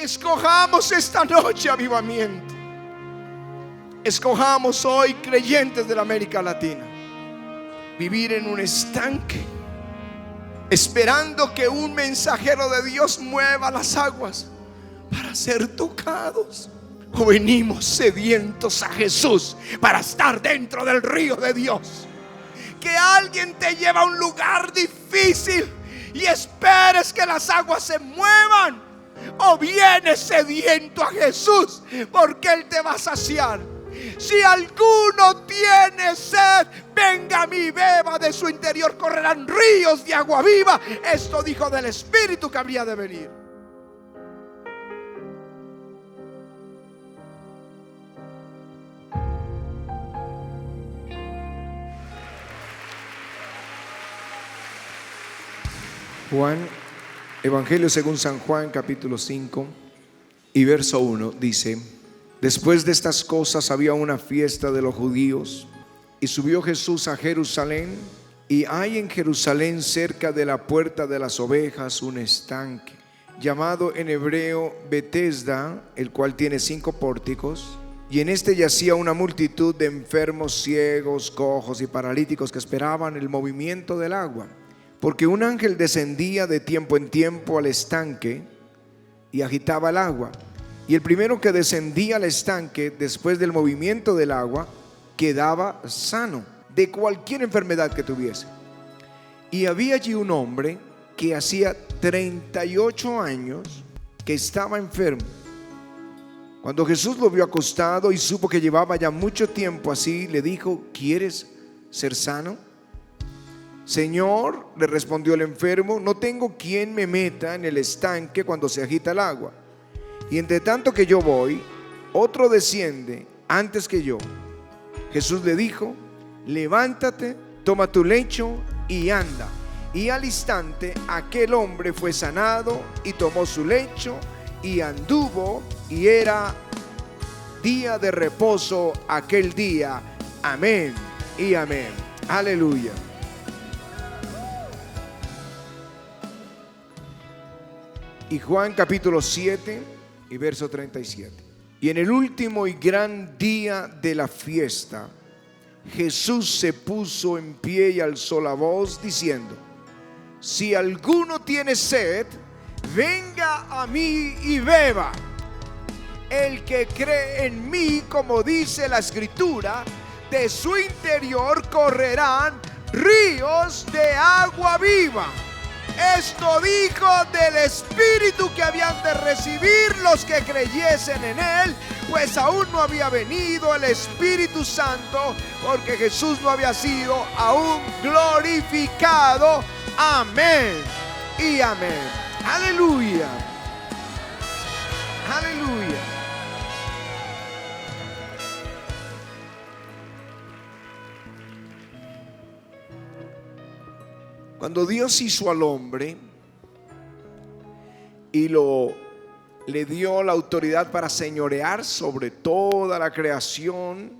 Escojamos esta noche avivamiento. Escojamos hoy, creyentes de la América Latina, vivir en un estanque, esperando que un mensajero de Dios mueva las aguas para ser tocados. O venimos sedientos a Jesús para estar dentro del río de Dios. Que alguien te lleve a un lugar difícil y esperes que las aguas se muevan. O vienes sediento a Jesús, porque Él te va a saciar. Si alguno tiene sed, venga a mí, beba, de su interior correrán ríos de agua viva. Esto dijo del Espíritu que habría de venir. Juan, Evangelio según San Juan, capítulo 5 y verso 1 dice: después de estas cosas había una fiesta de los judíos, y subió Jesús a Jerusalén, y hay en Jerusalén cerca de la puerta de las ovejas un estanque, llamado en hebreo Betesda, el cual tiene 5 pórticos, y en este yacía una multitud de enfermos, ciegos, cojos y paralíticos que esperaban el movimiento del agua. Porque un ángel descendía de tiempo en tiempo al estanque y agitaba el agua. Y el primero que descendía al estanque después del movimiento del agua quedaba sano de cualquier enfermedad que tuviese. Y había allí un hombre que hacía 38 años que estaba enfermo. Cuando Jesús lo vio acostado y supo que llevaba ya mucho tiempo así, le dijo: ¿quieres ser sano? Señor, le respondió el enfermo, no tengo quien me meta en el estanque cuando se agita el agua. Y entre tanto que yo voy, otro desciende antes que yo. Jesús le dijo: levántate, toma tu lecho y anda. Y al instante aquel hombre fue sanado y tomó su lecho y anduvo, y era día de reposo aquel día. Amén y amén. Aleluya. Y Juan capítulo 7 y verso 37. Y en el último y gran día de la fiesta, Jesús se puso en pie y alzó la voz diciendo: si alguno tiene sed, venga a mí y beba. El que cree en mí, como dice la Escritura, de su interior correrán ríos de agua viva. Esto dijo del Espíritu que habían de recibir los que creyesen en Él, pues aún no había venido el Espíritu Santo, porque Jesús no había sido aún glorificado. Amén y amén. Aleluya. Aleluya. Cuando Dios hizo al hombre y le dio la autoridad para señorear sobre toda la creación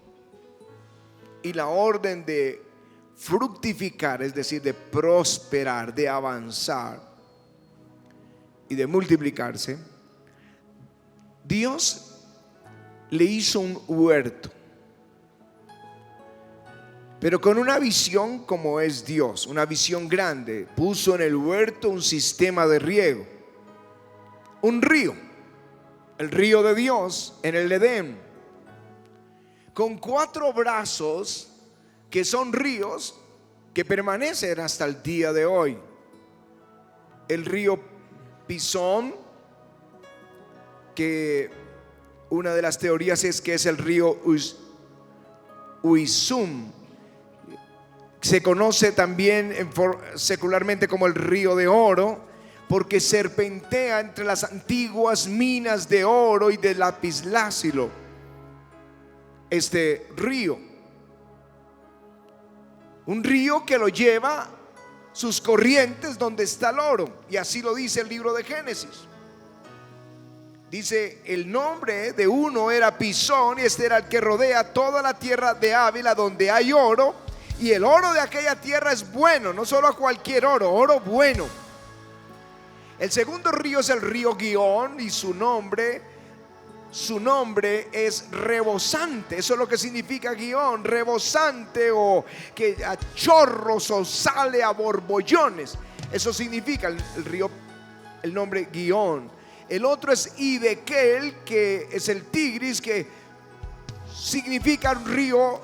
y la orden de fructificar, es decir, de prosperar, de avanzar y de multiplicarse, Dios le hizo un huerto, pero con una visión como es Dios, una visión grande. Puso en el huerto un sistema de riego, un río, el río de Dios en el Edén, con 4 brazos que son ríos que permanecen hasta el día de hoy. El río Pisón, que una de las teorías es que es el río Uisum. Se conoce también secularmente como el río de oro, porque serpentea entre las antiguas minas de oro y de lapislázuli. Este río, un río que lo lleva sus corrientes donde está el oro, y así lo dice el libro de Génesis. Dice: el nombre de uno era Pisón, y este era el que rodea toda la tierra de Ávila donde hay oro. Y el oro de aquella tierra es bueno, no solo a cualquier oro, oro bueno. El segundo río es el río Gihón y su nombre es rebosante. Eso es lo que significa Gihón, rebosante, o que a chorros o sale a borbollones. Eso significa el río, el nombre Gihón. El otro es Hidekel, que es el Tigris, que significa un río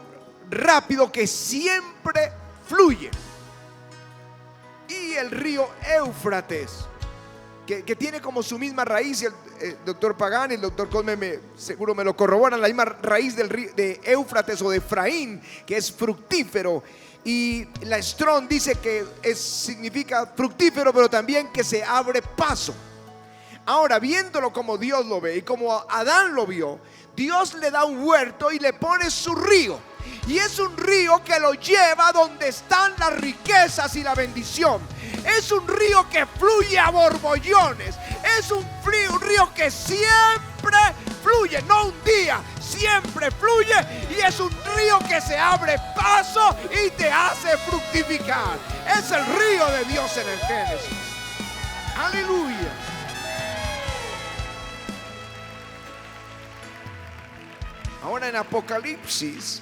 rápido que siempre fluye. Y el río Éufrates, que tiene como su misma raíz, y el doctor Pagán y el doctor Cosme seguro me lo corroboran, la misma raíz del río de Éufrates o de Efraín, que es fructífero. Y la Strong dice que significa fructífero, pero también que se abre paso. Ahora, viéndolo como Dios lo ve y como Adán lo vio, Dios le da un huerto y le pone su río. Y es un río que lo lleva donde están las riquezas y la bendición. Es un río que fluye a borbollones. Es un río que siempre fluye, no un día, siempre fluye. Y es un río que se abre paso y te hace fructificar. Es el río de Dios en el Génesis. Aleluya. Ahora en Apocalipsis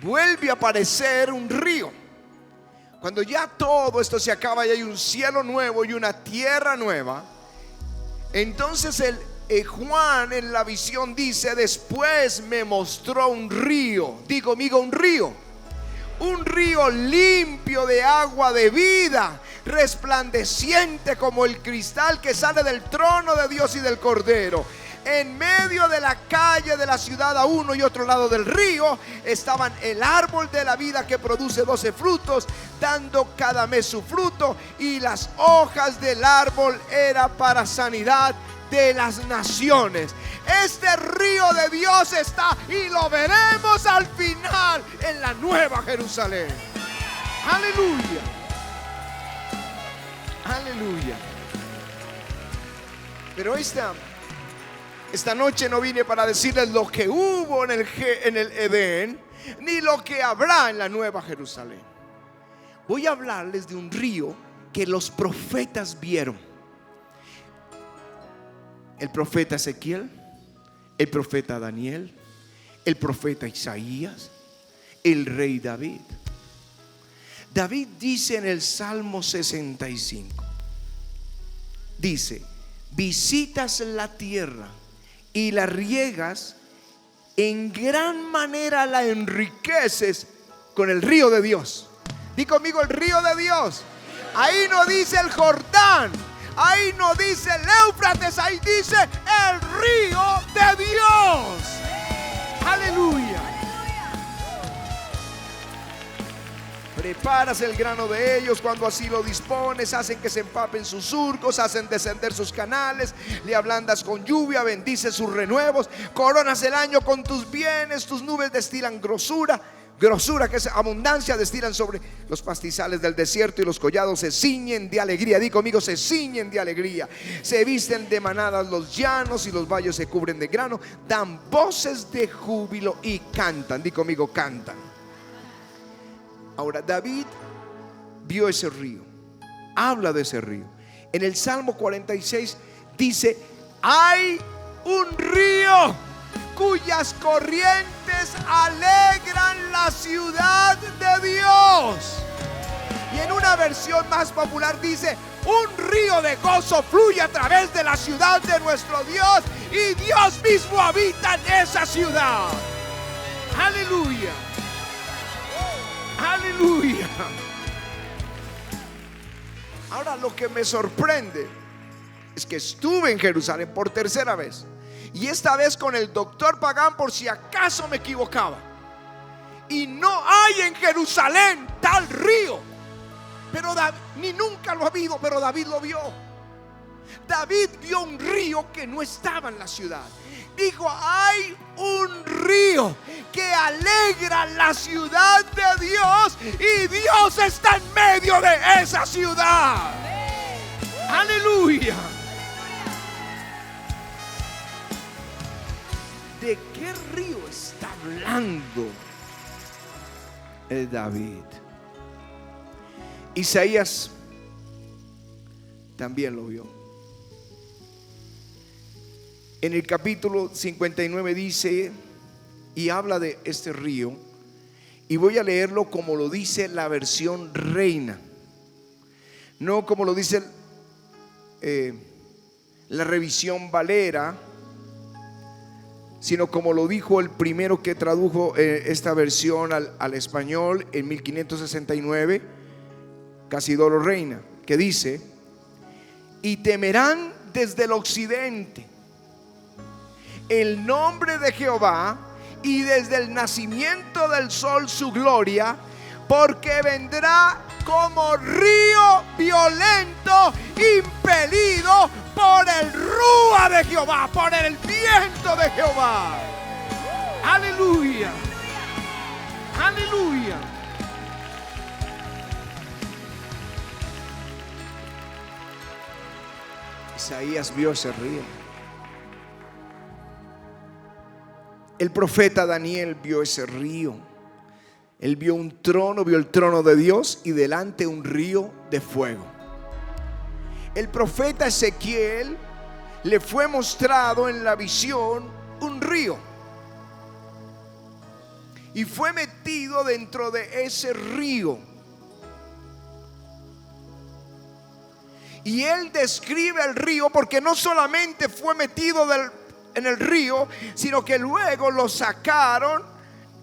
vuelve a aparecer un río. Cuando ya todo esto se acaba y hay un cielo nuevo y una tierra nueva, entonces Juan en la visión dice: después me mostró un río. Digo conmigo, un río limpio de agua de vida, resplandeciente como el cristal que sale del trono de Dios y del Cordero. En medio de la calle de la ciudad, a uno y otro lado del río, estaban el árbol de la vida que produce 12 frutos, dando cada mes su fruto, y las hojas del árbol era para sanidad de las naciones. Este río de Dios está, y lo veremos al final en la Nueva Jerusalén. Aleluya. Aleluya. Pero esta noche no vine para decirles lo que hubo en el Edén, ni lo que habrá en la Nueva Jerusalén. Voy a hablarles de un río que los profetas vieron. El profeta Ezequiel, el profeta Daniel, el profeta Isaías, el rey David. David dice en el Salmo 65, dice: visitas la tierra y la riegas, en gran manera la enriqueces con el río de Dios. Di conmigo, el río de Dios. Ahí no dice el Jordán, ahí no dice el Éufrates, ahí dice el río de Dios. Aleluya. Preparas el grano de ellos cuando así lo dispones, hacen que se empapen sus surcos, hacen descender sus canales, le ablandas con lluvia, bendices sus renuevos, coronas el año con tus bienes, tus nubes destilan grosura, que es abundancia, destilan sobre los pastizales del desierto, y los collados se ciñen de alegría. Di conmigo, se ciñen de alegría. Se visten de manadas los llanos, y los valles se cubren de grano, dan voces de júbilo y cantan. Di conmigo, cantan. Ahora, David vio ese río, habla de ese río. En el Salmo 46 dice: hay un río cuyas corrientes alegran la ciudad de Dios. Y en una versión más popular dice: un río de gozo fluye a través de la ciudad de nuestro Dios, y Dios mismo habita en esa ciudad. Aleluya. Aleluya. Ahora, lo que me sorprende es que estuve en Jerusalén por tercera vez, y esta vez con el doctor Pagán, por si acaso me equivocaba, y no hay en Jerusalén tal río. Pero ni nunca lo ha habido, pero David lo vio. David vio un río que no estaba en la ciudad. Dijo: hay un río que alegra la ciudad de Dios, y Dios está en medio de esa ciudad. Aleluya. ¿De qué río está hablando el David? Isaías también lo vio. En el capítulo 59 dice y habla de este río, y voy a leerlo como lo dice la versión Reina, no como lo dice la revisión Valera, sino como lo dijo el primero que tradujo esta versión al español en 1569, Casidoro Reina, que dice: y temerán desde el occidente el nombre de Jehová, y desde el nacimiento del sol su gloria, porque vendrá como río violento, impelido por el rúa de Jehová, por el viento de Jehová. Aleluya, aleluya. Isaías vio ese río. El profeta Daniel vio ese río. Él vio un trono, vio el trono de Dios y delante un río de fuego. El profeta Ezequiel le fue mostrado en la visión un río, y fue metido dentro de ese río. Y él describe el río porque no solamente fue metido en el río, sino que luego lo sacaron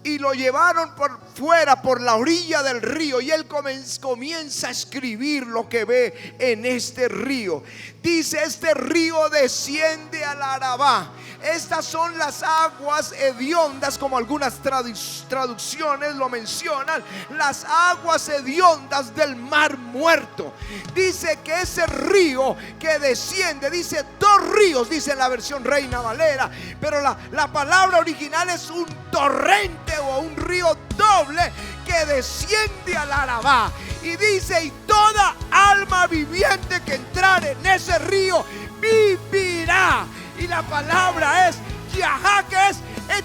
y lo llevaron por fuera, por la orilla del río, y él comienza a escribir lo que ve en este río. Dice: este río desciende al Arabá. Estas son las aguas hediondas, como algunas traducciones lo mencionan, las aguas hediondas del mar muerto. Dice que ese río que desciende, dice dos ríos, dice en la versión Reina Valera, pero la palabra original es un torrente o un río doble que desciende al Arabá. Y dice: y toda alma viviente que entrare en ese río vivirá. Y la palabra es Yahá, que es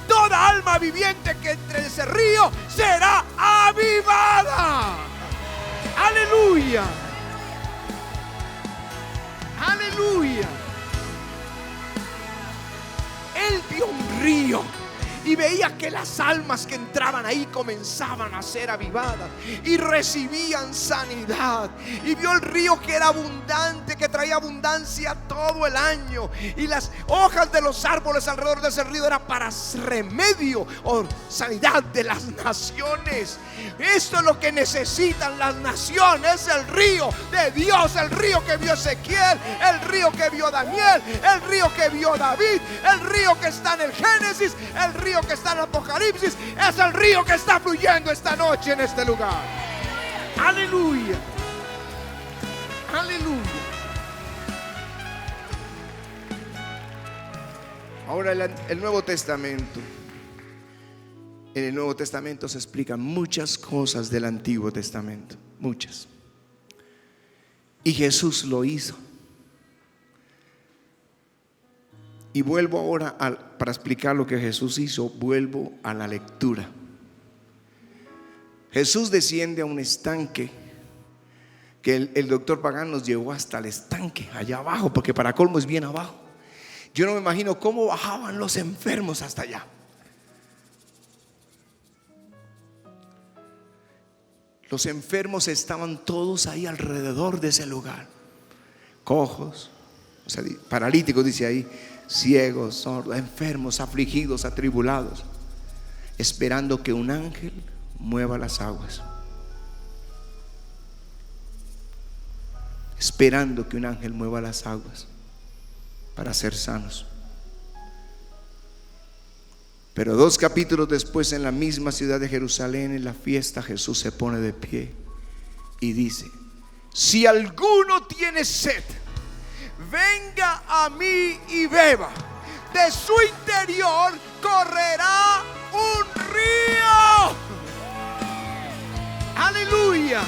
toda alma viviente que entre en ese río será avivada. Aleluya, aleluya. Él vio un río y veía que las almas que entraban ahí comenzaban a ser avivadas y recibían sanidad. Y vio el río que era abundante, que traía abundancia todo el año, y las hojas de los árboles alrededor de ese río era para remedio o sanidad de las naciones. Esto es lo que necesitan las naciones: el río de Dios, el río que vio Ezequiel, el río que vio Daniel, el río que vio David, el río que está en el Génesis, el río que está en el Apocalipsis. Es el río que está fluyendo esta noche en este lugar. Aleluya, aleluya. Ahora el Nuevo Testamento. En el Nuevo Testamento se explican muchas cosas del Antiguo Testamento, muchas. Y Jesús lo hizo. Y vuelvo ahora para explicar lo que Jesús hizo, vuelvo a la lectura. Jesús desciende a un estanque que el doctor Pagán nos llevó hasta el estanque, allá abajo, porque para colmo es bien abajo. Yo no me imagino cómo bajaban los enfermos hasta allá. Los enfermos estaban todos ahí alrededor de ese lugar. Cojos, o sea, paralíticos, dice ahí, ciegos, sordos, enfermos, afligidos, atribulados, esperando que un ángel mueva las aguas. Esperando que un ángel mueva las aguas para ser sanos. Pero 2 capítulos después, en la misma ciudad de Jerusalén, en la fiesta, Jesús se pone de pie y dice: si alguno tiene sed, venga a mí y beba. De su interior correrá un río. Aleluya.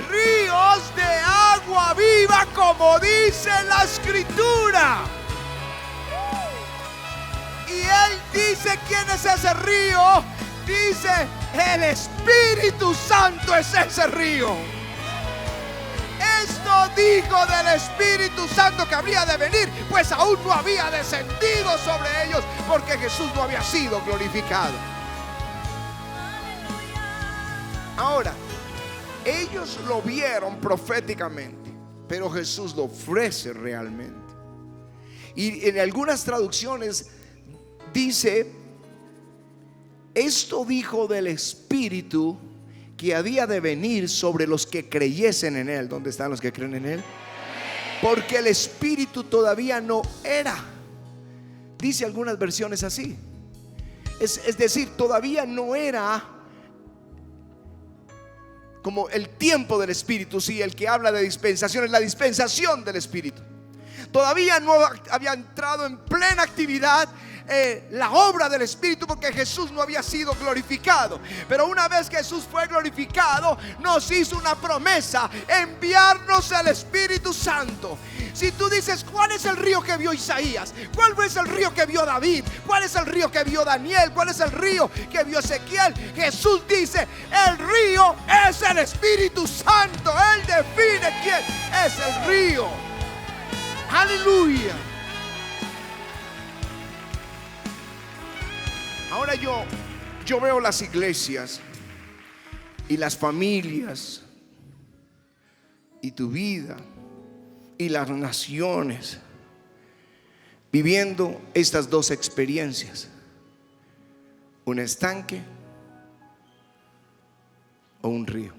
Ríos de agua viva, como dice la Escritura. Y él dice: ¿quién es ese río? Dice: el Espíritu Santo es ese río. no dijo del Espíritu Santo que habría de venir, pues aún no había descendido sobre ellos, porque Jesús no había sido glorificado. Ahora, ellos lo vieron proféticamente, pero Jesús lo ofrece realmente. Y en algunas traducciones dice: esto dijo del Espíritu que había de venir sobre los que creyesen en Él. ¿Dónde están los que creen en Él? Porque el Espíritu todavía no era. Dice algunas versiones así. Es decir, todavía no era como el tiempo del Espíritu. Sí, el que habla de dispensación es la dispensación del Espíritu. Todavía no había entrado en plena actividad la obra del Espíritu, porque Jesús no había sido glorificado. Pero una vez que Jesús fue glorificado, nos hizo una promesa: enviarnos el Espíritu Santo. Si tú dices, ¿cuál es el río que vio Isaías? ¿Cuál es el río que vio David? ¿Cuál es el río que vio Daniel? ¿Cuál es el río que vio Ezequiel? Jesús dice: el río es el Espíritu Santo. Él define quién es el río. Aleluya. Ahora yo veo las iglesias y las familias y tu vida y las naciones viviendo estas dos experiencias: un estanque o un río.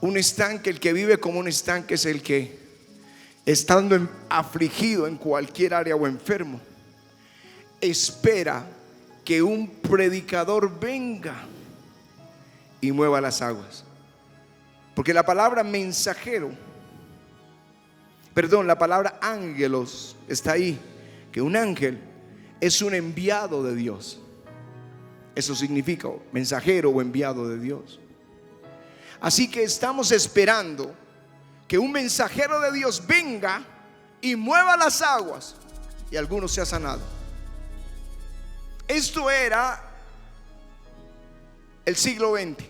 Un estanque, el que vive como un estanque es el que, estando afligido en cualquier área o enfermo, espera que un predicador venga y mueva las aguas. Porque la palabra mensajero, la palabra ángelos está ahí, que un ángel es un enviado de Dios. Eso significa mensajero o enviado de Dios. Así que estamos esperando que un mensajero de Dios venga y mueva las aguas y alguno sea sanado. Esto era el siglo XX,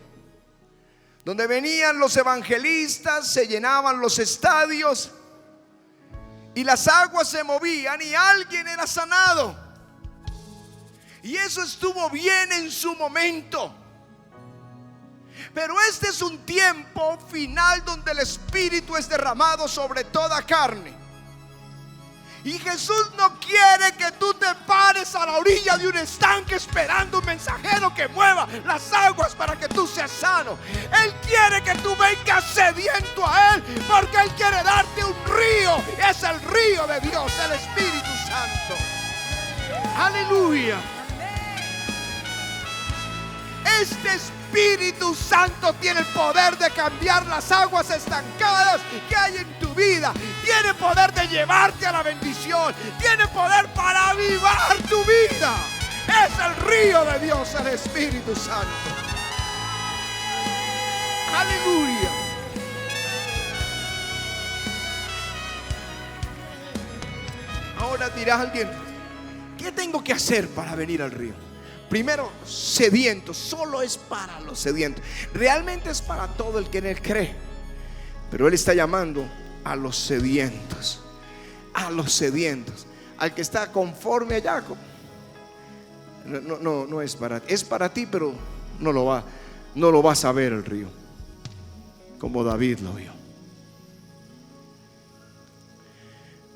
donde venían los evangelistas, se llenaban los estadios y las aguas se movían y alguien era sanado. Y eso estuvo bien en su momento. Pero este es un tiempo final donde el Espíritu es derramado sobre toda carne. Y Jesús no quiere que tú te pares a la orilla de un estanque esperando un mensajero que mueva las aguas para que tú seas sano. Él quiere que tú vengas sediento a Él, porque Él quiere darte un río. Es el río de Dios, el Espíritu Santo. Aleluya. Este Espíritu Santo tiene el poder de cambiar las aguas estancadas que hay en tu vida. Tiene poder de llevarte a la bendición. Tiene poder para avivar tu vida. Es el río de Dios, el Espíritu Santo. Aleluya. Ahora dirá alguien: ¿qué tengo que hacer para venir al río? Primero, sedientos. Solo es para los sedientos. Realmente es para todo el que en Él cree. Pero Él está llamando a los sedientos. A los sedientos. Al que está conforme a Jacob. No es para ti. Es para ti, pero no lo vas a ver el río, como David lo vio.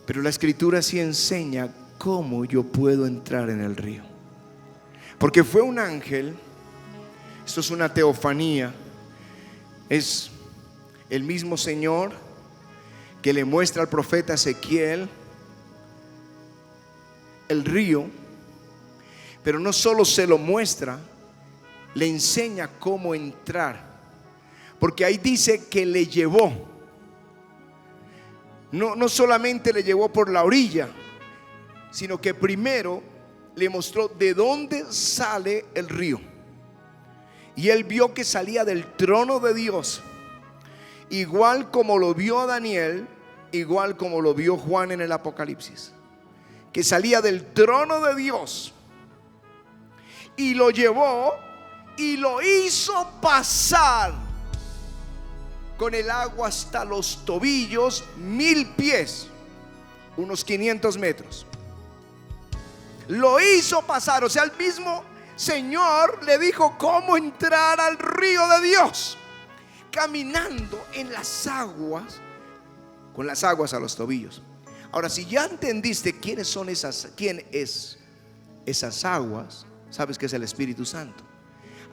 Pero la Escritura sí enseña cómo yo puedo entrar en el río. Porque fue un ángel. Esto es una teofanía. Es el mismo Señor que le muestra al profeta Ezequiel el río. Pero no solo se lo muestra, le enseña cómo entrar. Porque ahí dice que le llevó. No solamente le llevó por la orilla, sino que primero le mostró de dónde sale el río. Y él vio que salía del trono de Dios, igual como lo vio Daniel, igual como lo vio Juan en el Apocalipsis, que salía del trono de Dios. Y lo llevó y lo hizo pasar con el agua hasta los tobillos, 1000 pies, unos 500 metros. Lo hizo pasar, o sea, el mismo Señor le dijo cómo entrar al río de Dios, caminando en las aguas, con las aguas a los tobillos. Ahora, si ya entendiste quién es esas aguas, sabes que es el Espíritu Santo.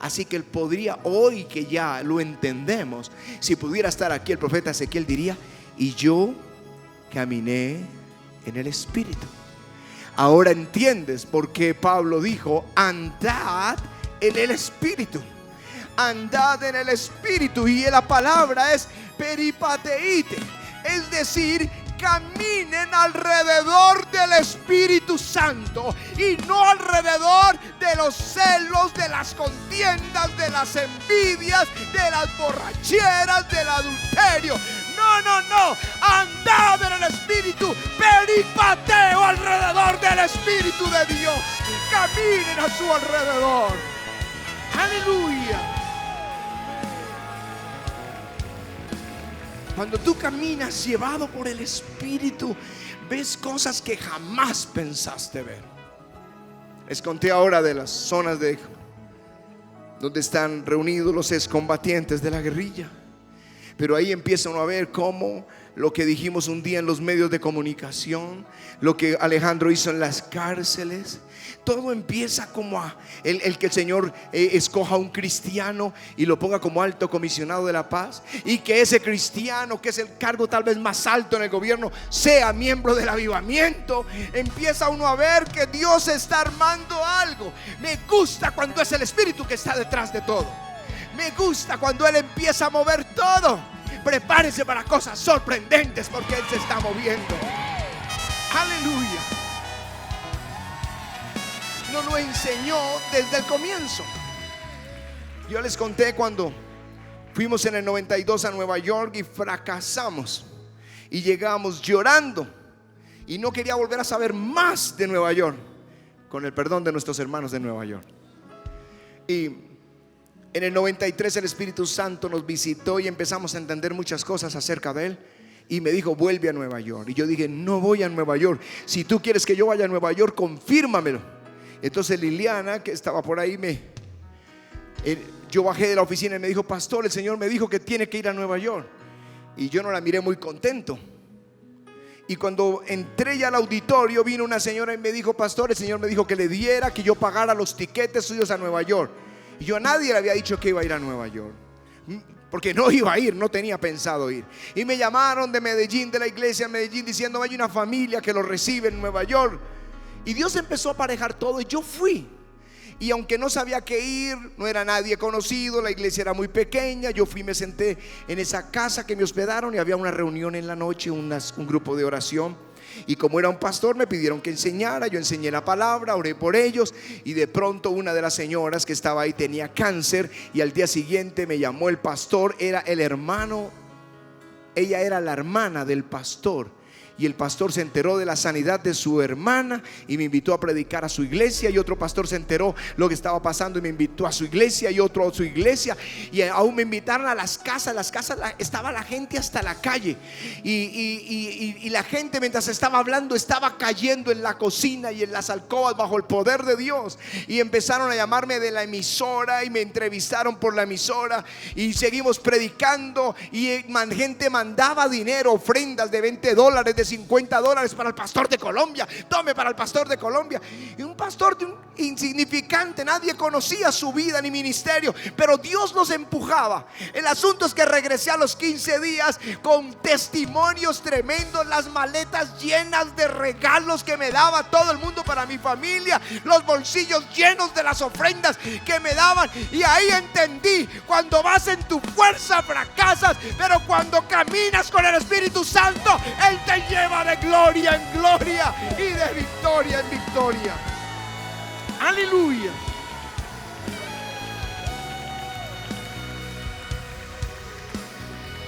Así que él podría, hoy que ya lo entendemos, si pudiera estar aquí el profeta Ezequiel diría: y yo caminé en el Espíritu. Ahora entiendes por qué Pablo dijo: andad en el Espíritu. Andad en el Espíritu. Y la palabra es peripateite, es decir, caminen alrededor del Espíritu Santo y no alrededor de los celos, de las contiendas, de las envidias, de las borracheras, del adulterio. No, andad en el Espíritu, peripateo alrededor del Espíritu de Dios. Caminen a su alrededor. Aleluya. Cuando tú caminas llevado por el Espíritu, ves cosas que jamás pensaste ver. Les conté ahora de las zonas donde están reunidos los excombatientes de la guerrilla. Pero ahí empieza uno a ver cómo lo que dijimos un día en los medios de comunicación, lo que Alejandro hizo en las cárceles, todo empieza como el que el Señor escoja a un cristiano y lo ponga como alto comisionado de la paz, y que ese cristiano, que es el cargo tal vez más alto en el gobierno, sea miembro del avivamiento. Empieza uno a ver que Dios está armando algo. Me gusta cuando es el Espíritu que está detrás de todo. Me gusta cuando Él empieza a mover todo. Prepárese para cosas sorprendentes, porque Él se está moviendo. Aleluya. Nos lo enseñó desde el comienzo. Yo les conté cuando fuimos en el 92 a Nueva York y fracasamos y llegamos llorando y no quería volver a saber más de Nueva York, con el perdón de nuestros hermanos de Nueva York. Y en el 93 el Espíritu Santo nos visitó y empezamos a entender muchas cosas acerca de Él. Y me dijo: vuelve a Nueva York. Y yo dije: no voy a Nueva York. Si tú quieres que yo vaya a Nueva York, confírmamelo. Entonces Liliana, que estaba por ahí, yo bajé de la oficina y me dijo: pastor, el Señor me dijo que tiene que ir a Nueva York. Y yo no la miré muy contento. Y cuando entré ya al auditorio, vino una señora y me dijo: pastor, el Señor me dijo que le diera, que yo pagara los tiquetes suyos a Nueva York. Y yo a nadie le había dicho que iba a ir a Nueva York, porque no iba a ir, no tenía pensado ir. Y me llamaron de Medellín, de la iglesia de Medellín, diciendo: hay una familia que lo recibe en Nueva York. Y Dios empezó a aparejar todo y yo fui. Y aunque no sabía qué ir, no era nadie conocido, la iglesia era muy pequeña, yo fui, me senté en esa casa que me hospedaron y había una reunión en la noche, un grupo de oración. Y como era un pastor, me pidieron que enseñara. Yo enseñé la palabra, oré por ellos. Y de pronto una de las señoras que estaba ahí tenía cáncer. Y al día siguiente me llamó el pastor. Era el hermano, ella era la hermana del pastor. Y el pastor se enteró de la sanidad de su hermana y me invitó a predicar a su iglesia. Y otro pastor se enteró lo que estaba pasando y me invitó a su iglesia, y otro a su iglesia. Y aún me invitaron a las casas. Estaba la gente hasta la calle. Y la gente, mientras estaba hablando, estaba cayendo en la cocina y en las alcobas bajo el poder de Dios. Y empezaron a llamarme de la emisora y me entrevistaron por la emisora. Y seguimos predicando. Y gente mandaba dinero, ofrendas de $20, de $50 para el pastor de Colombia. Tome para el pastor de Colombia. Y un pastor insignificante, nadie conocía su vida ni ministerio, pero Dios nos empujaba. El asunto es que regresé a los 15 días con testimonios tremendos, las maletas llenas de regalos que me daba todo el mundo para mi familia, los bolsillos llenos de las ofrendas que me daban. Y ahí entendí: cuando vas en tu fuerza fracasas, pero cuando caminas con el Espíritu Santo, Él te lleva de gloria en gloria y de victoria en victoria. Aleluya.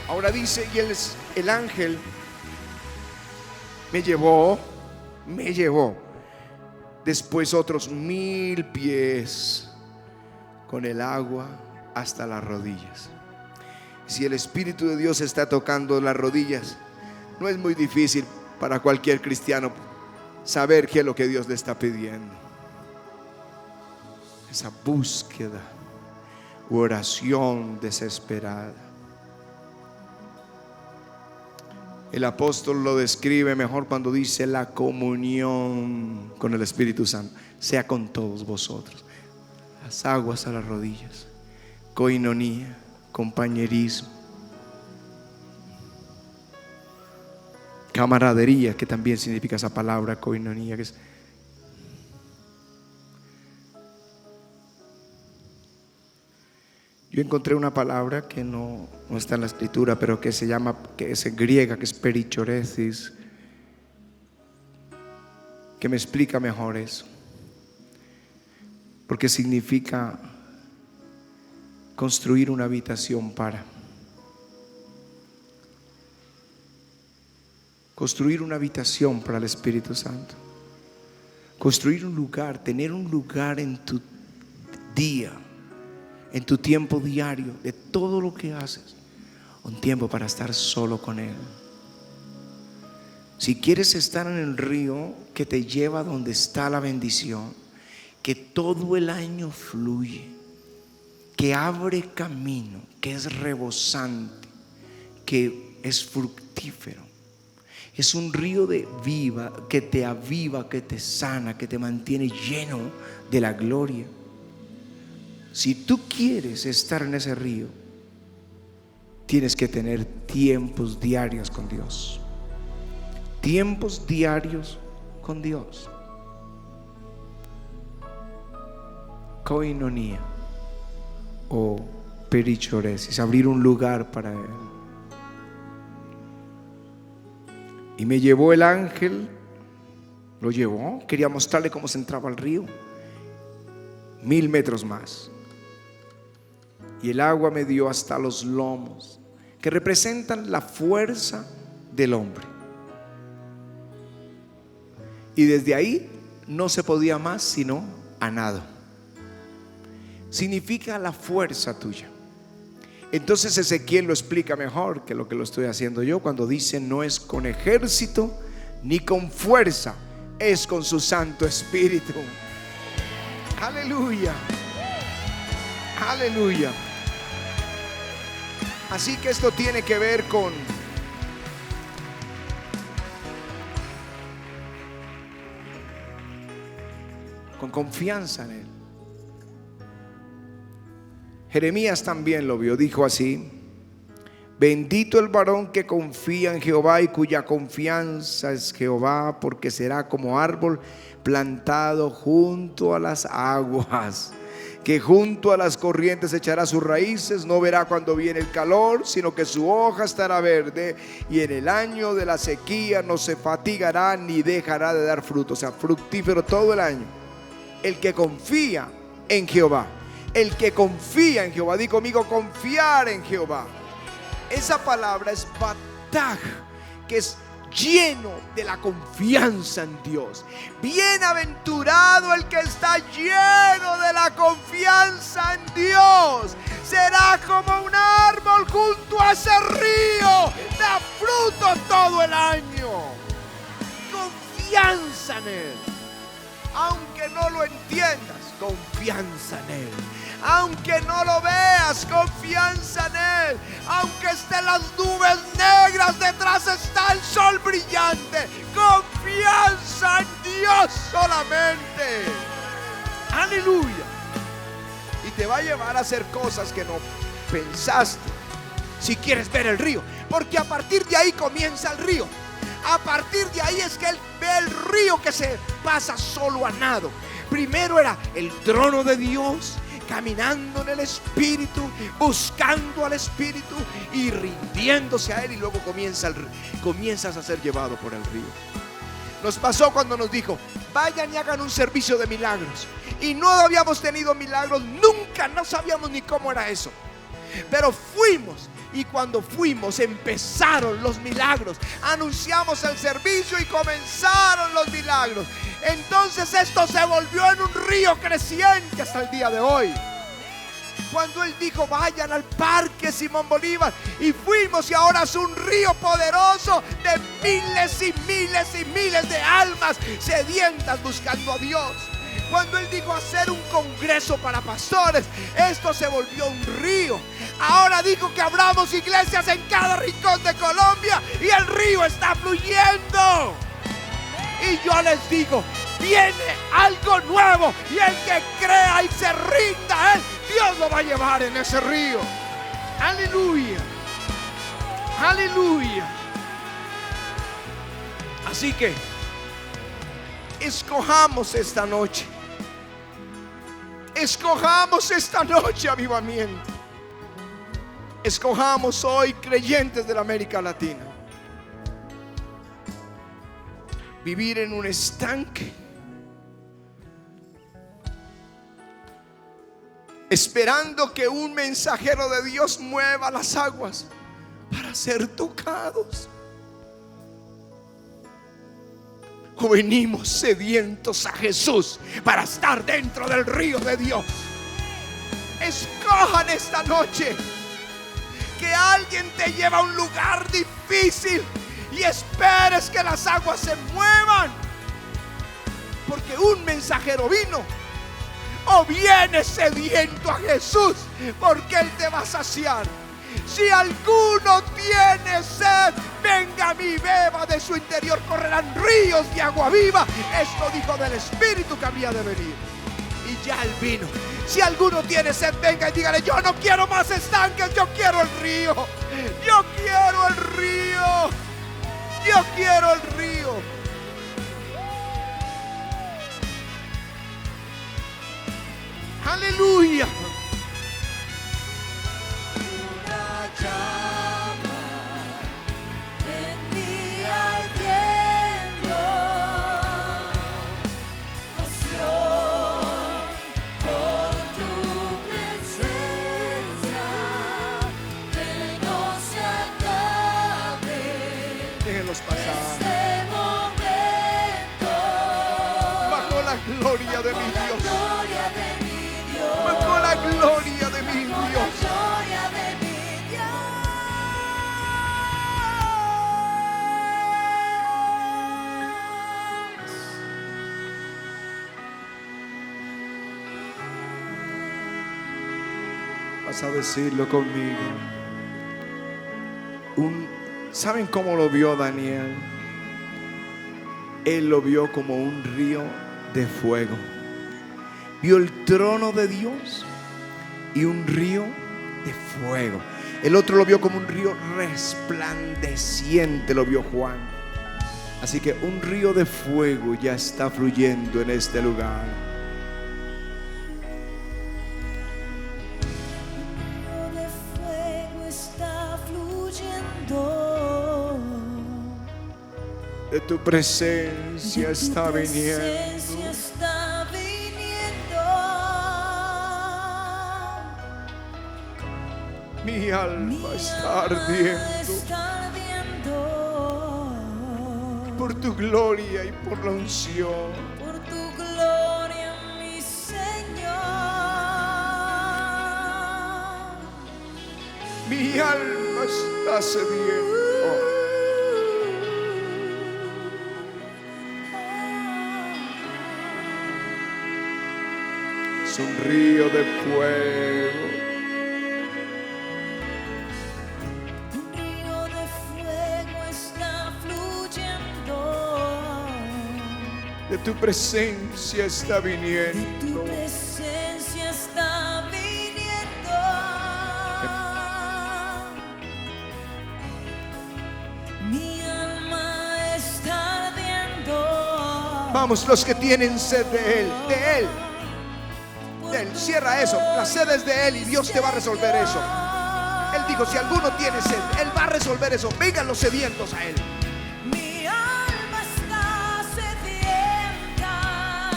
Ahora dice: y el ángel me llevó después otros 1000 pies con el agua hasta las rodillas. Si el Espíritu de Dios está tocando las rodillas, no es muy difícil para cualquier cristiano saber qué es lo que Dios le está pidiendo. Esa búsqueda, oración desesperada. El apóstol lo describe mejor cuando dice: la comunión con el Espíritu Santo sea con todos vosotros. Las aguas a las rodillas, coinonía, compañerismo, camaradería, que también significa esa palabra coinonía, que es yo encontré una palabra que no está en la escritura, pero que se llama, que es en griega, que es perichoresis, que me explica mejor eso, porque significa construir una habitación para. Construir una habitación para el Espíritu Santo. Construir un lugar, tener un lugar en tu día, en tu tiempo diario, de todo lo que haces, un tiempo para estar solo con Él. Si quieres estar en el río que te lleva donde está la bendición, que todo el año fluye, que abre camino, que es rebosante, que es fructífero, es un río de vida que te aviva, que te sana, que te mantiene lleno de la gloria. Si tú quieres estar en ese río, tienes que tener tiempos diarios con Dios. Tiempos diarios con Dios. Koinonía o perichoresis, abrir un lugar para Él. Y me llevó el ángel, lo llevó, quería mostrarle cómo se entraba al río, 1000 metros más. Y el agua me dio hasta los lomos, que representan la fuerza del hombre. Y desde ahí no se podía más sino a nado. Significa la fuerza tuya. Entonces Ezequiel lo explica mejor que lo estoy haciendo yo cuando dice: no es con ejército ni con fuerza, es con su Santo Espíritu. Aleluya, aleluya. Así que esto tiene que ver con confianza en Él. Jeremías también lo vio, dijo así: bendito el varón que confía en Jehová y cuya confianza es Jehová, porque será como árbol plantado junto a las aguas, que junto a las corrientes echará sus raíces, no verá cuando viene el calor, sino que su hoja estará verde, y en el año de la sequía no se fatigará ni dejará de dar fruto. O sea, fructífero todo el año. El que confía en Jehová. El que confía en Jehová. Di conmigo: confiar en Jehová. Esa palabra es bataj, que es lleno de la confianza en Dios. Bienaventurado el que está lleno de la confianza en Dios. Será como un árbol junto a ese río, da fruto todo el año. Confianza en Él. Aunque no lo entiendas, confianza en Él. Aunque no lo veas, confianza en Él. Aunque estén las nubes negras, detrás está el sol brillante. Confianza en Dios solamente. Aleluya. Y te va a llevar a hacer cosas que no pensaste. Si quieres ver el río, porque a partir de ahí comienza el río. A partir de ahí es que Él ve el río que se pasa solo a nado. Primero era el trono de Dios, caminando en el Espíritu, buscando al Espíritu y rindiéndose a Él, y luego comienzas a ser llevado por el río. Nos pasó cuando nos dijo: vayan y hagan un servicio de milagros. Y no habíamos tenido milagros nunca, no sabíamos ni cómo era eso. Pero fuimos, y cuando fuimos empezaron los milagros. Anunciamos el servicio y comenzaron los milagros. Entonces esto se volvió en un río creciente hasta el día de hoy. Cuando Él dijo vayan al parque Simón Bolívar, y fuimos, y ahora es un río poderoso de miles y miles y miles de almas sedientas buscando a Dios. Cuando Él dijo hacer un congreso para pastores, esto se volvió un río. Ahora dijo que abramos iglesias en cada rincón de Colombia y el río está fluyendo. Y yo les digo, viene algo nuevo, y el que crea y se rinda a Él, Dios lo va a llevar en ese río. Aleluya, aleluya. Así que escojamos esta noche. Escojamos esta noche avivamiento. Escojamos hoy, creyentes de la América Latina, vivir en un estanque, esperando que un mensajero de Dios mueva las aguas para ser tocados. O venimos sedientos a Jesús para estar dentro del río de Dios. Escojan esta noche que alguien te lleve a un lugar difícil y esperes que las aguas se muevan, porque un mensajero vino. O vienes sediento a Jesús, porque Él te va a saciar. Si alguno tiene sed, venga a mí, beba, de su interior correrán ríos de agua viva. Esto dijo del Espíritu que había de venir, y ya Él vino. Si alguno tiene sed, venga y dígale: yo no quiero más estanques, yo quiero el río. Yo quiero el río. Yo quiero el río. Aleluya. Una llama en mí ardiendo, pasión por tu presencia, que no se acabe. Déjenlos pasar. Este momento, Bajo la gloria de mi bajo la Dios. gloria de mi Dios, Bajo la gloria de mi bajo la Dios. gloria de mi Dios. Vas a decirlo conmigo. ¿Saben cómo lo vio Daniel? Él lo vio como un río de fuego. Vio el trono de Dios y un río de fuego. El otro lo vio como un río resplandeciente, lo vio Juan. Así que un río de fuego ya está fluyendo en este lugar. Un río de fuego está fluyendo. De tu presencia De tu está presencia viniendo. está viniendo. Mi alma Mi está alma ardiendo está ardiendo por tu gloria y por la unción. por tu gloria, mi Señor. Mi alma está sedienta. Es un río de fuego. Un río de fuego está fluyendo. De tu presencia está De tu viniendo. presencia está viniendo. Mi alma está ardiendo. Vamos, los que tienen sed de Él, de Él. Cierra eso, la sed es de Él y Dios te va a resolver eso. Él dijo: si alguno tiene sed, Él va a resolver eso. Vengan los sedientos a Él. Mi alma está sedienta.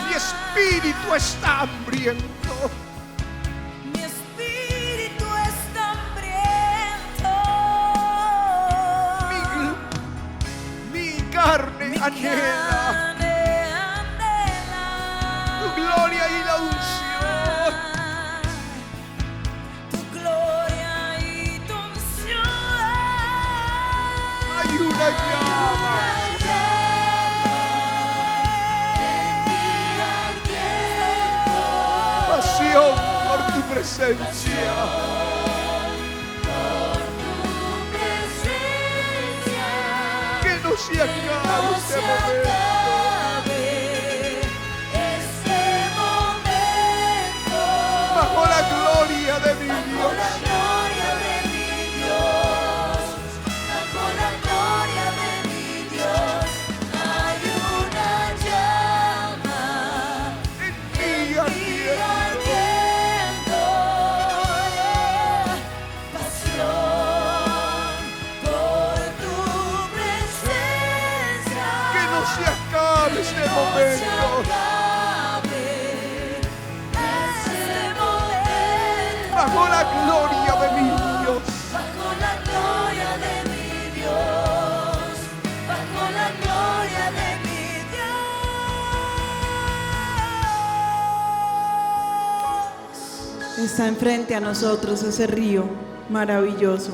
Mi espíritu está hambriento. Mi espíritu está hambriento. Mi carne Mi anhela carne anhela tu gloria y la unción. Hay una llama. Pasión por tu presencia. Que no se acabe este momento. Bajo la gloria de mi Dios. Este momento, bajo la gloria de mi Dios, bajo la gloria de mi Dios, bajo la gloria de mi Dios. Está enfrente a nosotros ese río maravilloso.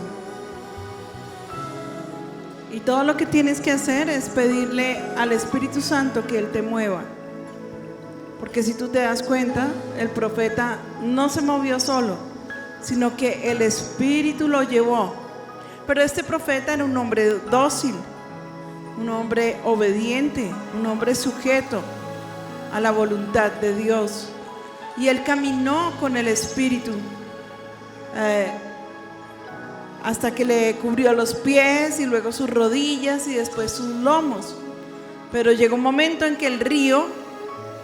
Y todo lo que tienes que hacer es pedirle al Espíritu Santo que Él te mueva. Porque si tú te das cuenta, el profeta no se movió solo, sino que el Espíritu lo llevó. Pero este profeta era un hombre dócil, un hombre obediente, un hombre sujeto a la voluntad de Dios. Y él caminó con el Espíritu hasta que le cubrió los pies y luego sus rodillas y después sus lomos. Pero llegó un momento en que el río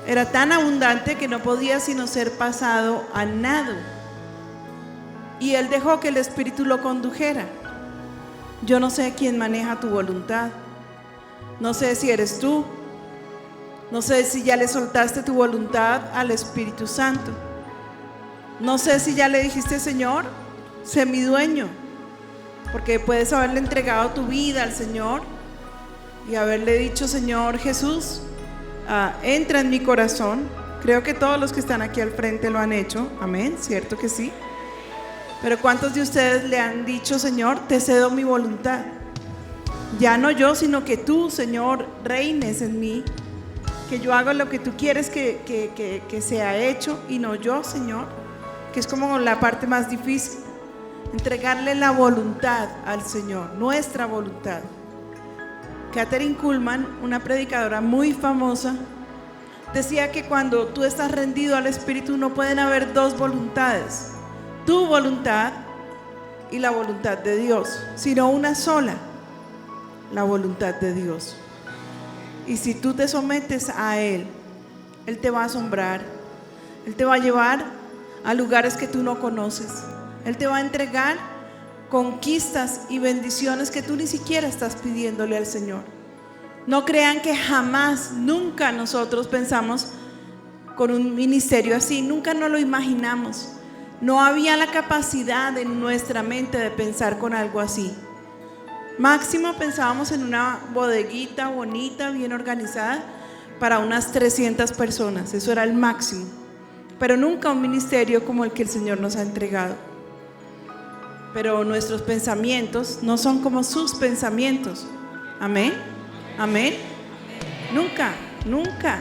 era tan abundante que no podía sino ser pasado a nado. Y él dejó que el Espíritu lo condujera. Yo no sé quién maneja tu voluntad. No sé si eres tú. No sé si ya le soltaste tu voluntad al Espíritu Santo. No sé si ya le dijiste: Señor, sé mi dueño. Porque puedes haberle entregado tu vida al Señor y haberle dicho: Señor Jesús, entra en mi corazón. Creo que todos los que están aquí al frente lo han hecho. Amén, ¿cierto que sí? Pero ¿cuántos de ustedes le han dicho: Señor, te cedo mi voluntad? Ya no yo, sino que tú, Señor, reines en mí. Que yo haga lo que tú quieres que sea hecho y no yo, Señor. Que es como la parte más difícil. Entregarle la voluntad al Señor, nuestra voluntad. Kathryn Kuhlman, una predicadora muy famosa, decía que cuando tú estás rendido al Espíritu no pueden haber dos voluntades: tu voluntad y la voluntad de Dios, sino una sola, la voluntad de Dios. Y si tú te sometes a Él, Él te va a asombrar, Él te va a llevar a lugares que tú no conoces. Él te va a entregar conquistas y bendiciones que tú ni siquiera estás pidiéndole al Señor. No crean que jamás, nunca nosotros pensamos con un ministerio así, nunca nos lo imaginamos. No había la capacidad en nuestra mente de pensar con algo así. Máximo pensábamos en una bodeguita bonita, bien organizada, para unas 300 personas. Eso era el máximo. Pero nunca un ministerio como el que el Señor nos ha entregado. Pero nuestros pensamientos no son como sus pensamientos. Amén, amén. Nunca, nunca,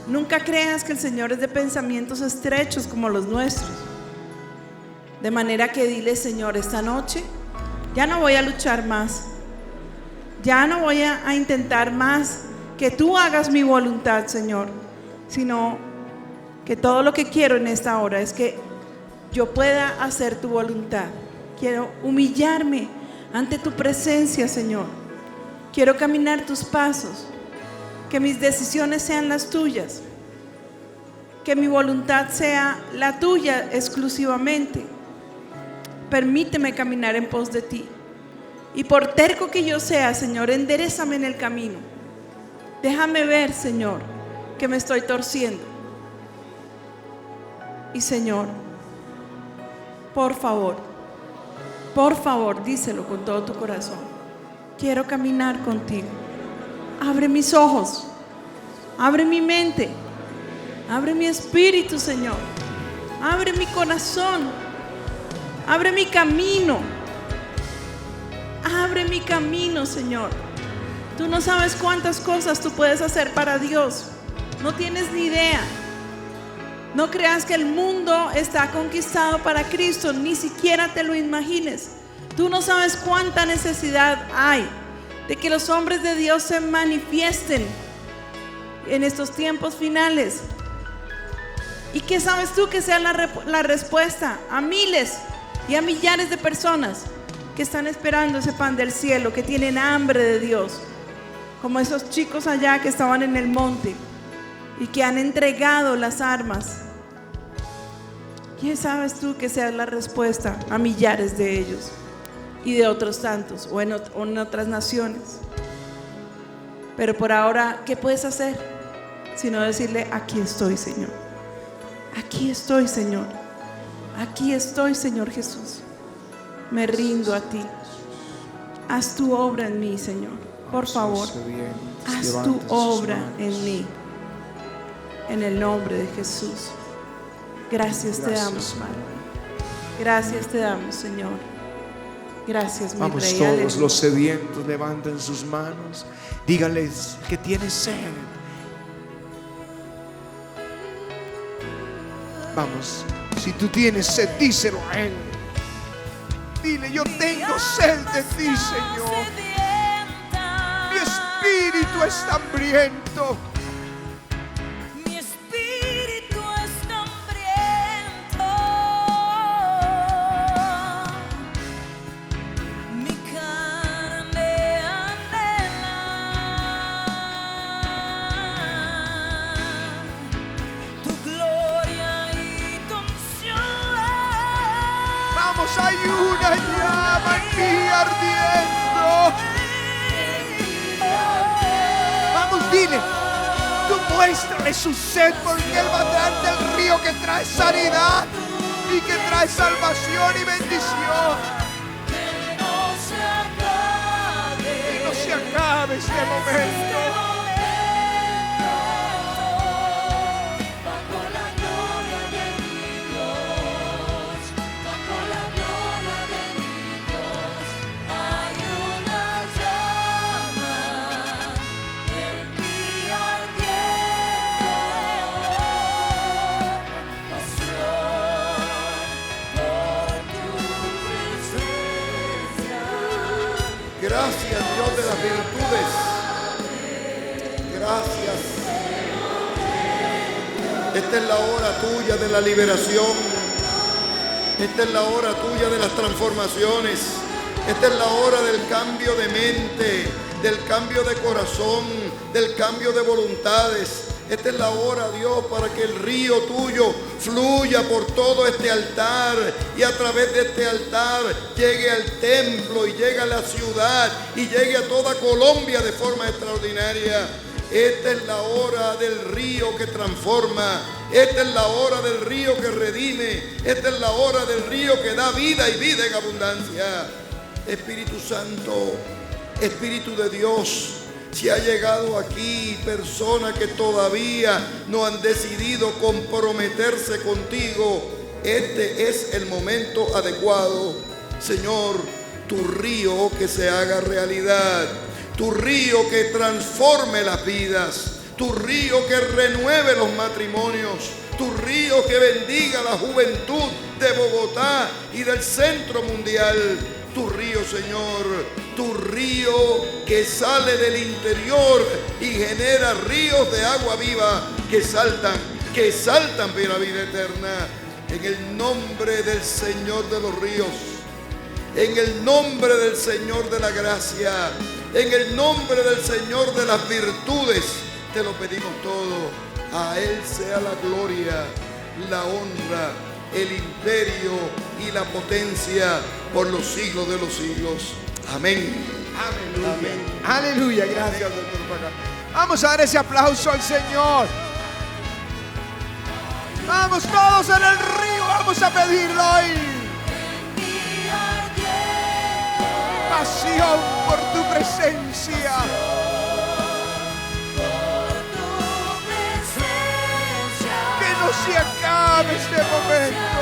nunca creas que el Señor es de pensamientos estrechos como los nuestros. De manera que dile: Señor, esta noche ya no voy a luchar más. Ya no voy a intentar más que tú hagas mi voluntad, Señor, sino que todo lo que quiero en esta hora es que yo pueda hacer tu voluntad. Quiero humillarme ante tu presencia, Señor. Quiero caminar tus pasos. Que mis decisiones sean las tuyas. Que mi voluntad sea la tuya exclusivamente. Permíteme caminar en pos de ti. Y por terco que yo sea, Señor, enderézame en el camino. Déjame ver, Señor, que me estoy torciendo. Y Señor, por favor, díselo con todo tu corazón: quiero caminar contigo. Abre mis ojos, abre mi mente, abre mi espíritu, Señor. Abre mi corazón, abre mi camino, abre mi mi camino, Señor. Tú no sabes cuántas cosas tú puedes hacer para Dios. No tienes ni idea. No creas que el mundo está conquistado para Cristo, ni siquiera te lo imagines. Tú no sabes cuánta necesidad hay de que los hombres de Dios se manifiesten en estos tiempos finales. ¿Y qué sabes tú que sea la respuesta a miles y a millares de personas que están esperando ese pan del cielo, que tienen hambre de Dios? Como esos chicos allá que estaban en el monte y que han entregado las armas. ¿Qué sabes tú que sea la respuesta a millares de ellos y de otros tantos o en otras naciones? Pero por ahora, ¿qué puedes hacer? Sino decirle: aquí estoy, Señor. Aquí estoy, Señor. Aquí estoy, Señor Jesús. Me rindo a ti. Haz tu obra en mí, Señor. Por favor, haz tu obra en mí. En el nombre de Jesús. Gracias te damos, Padre. Gracias te damos, Señor. Gracias, mi Vamos Rey. todos Aleluya. los sedientos, levanten sus manos. Díganles que tienes sed. Vamos, si tú tienes sed, díselo a Él. Dile: yo tengo sed de ti, Señor. Mi espíritu está hambriento. Mi espíritu está hambriento. Mi carne anhela tu gloria y tu unción. Vamos, hay una llama en mí ardiendo. Vamos, dile: tú muéstrale su sed, porque Él va a traerte el río que trae sanidad y que trae salvación y bendición. Que no se acabe. Que no se acabe este momento. Bajo la gloria de mi Dios, bajo la gloria de mi Dios, hay una llama en mi ardiente pasión por tu presencia. Gracias, Dios de las virtudes. Gracias. Esta es la hora tuya de la liberación. Esta es la hora tuya de las transformaciones. Esta es la hora del cambio de mente, del cambio de corazón, del cambio de voluntades. Esta es la hora, Dios, para que el río tuyo fluya por todo este altar y a través de este altar llegue al templo y llegue a la ciudad y llegue a toda Colombia de forma extraordinaria. Esta es la hora del río que transforma. Esta es la hora del río que redime. Esta es la hora del río que da vida y vida en abundancia. Espíritu Santo, Espíritu de Dios, si ha llegado aquí personas que todavía no han decidido comprometerse contigo, este es el momento adecuado. Señor, tu río que se haga realidad, tu río que transforme las vidas, tu río que renueve los matrimonios, tu río que bendiga la juventud de Bogotá y del centro mundial. Tu río, Señor, tu río que sale del interior y genera ríos de agua viva que saltan para la vida eterna. En el nombre del Señor de los ríos, en el nombre del Señor de la gracia, en el nombre del Señor de las virtudes, te lo pedimos todo. A Él sea la gloria, la honra, el imperio y la potencia por los siglos de los siglos. Amén. Aleluya. Amén. Aleluya. Gracias, doctor Paca. Vamos a dar ese aplauso al Señor. Vamos todos en el río. Vamos a pedirlo hoy. Pasión por tu presencia. Que no se acabe este momento.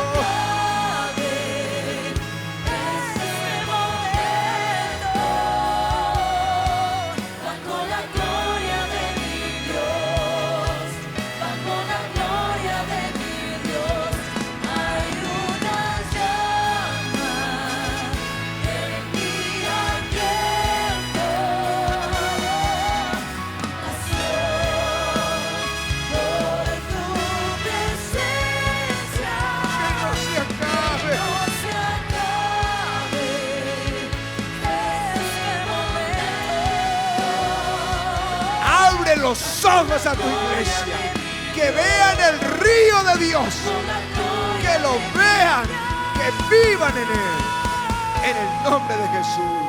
los ojos a tu iglesia, que vean el río de Dios, que lo vean, que vivan en el nombre de Jesús.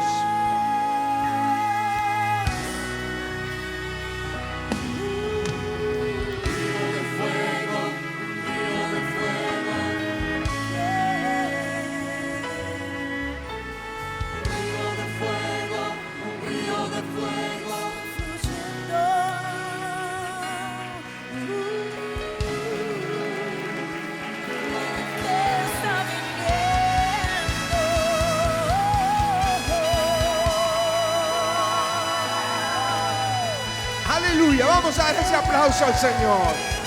Aleluya, vamos a dar ese aplauso al Señor.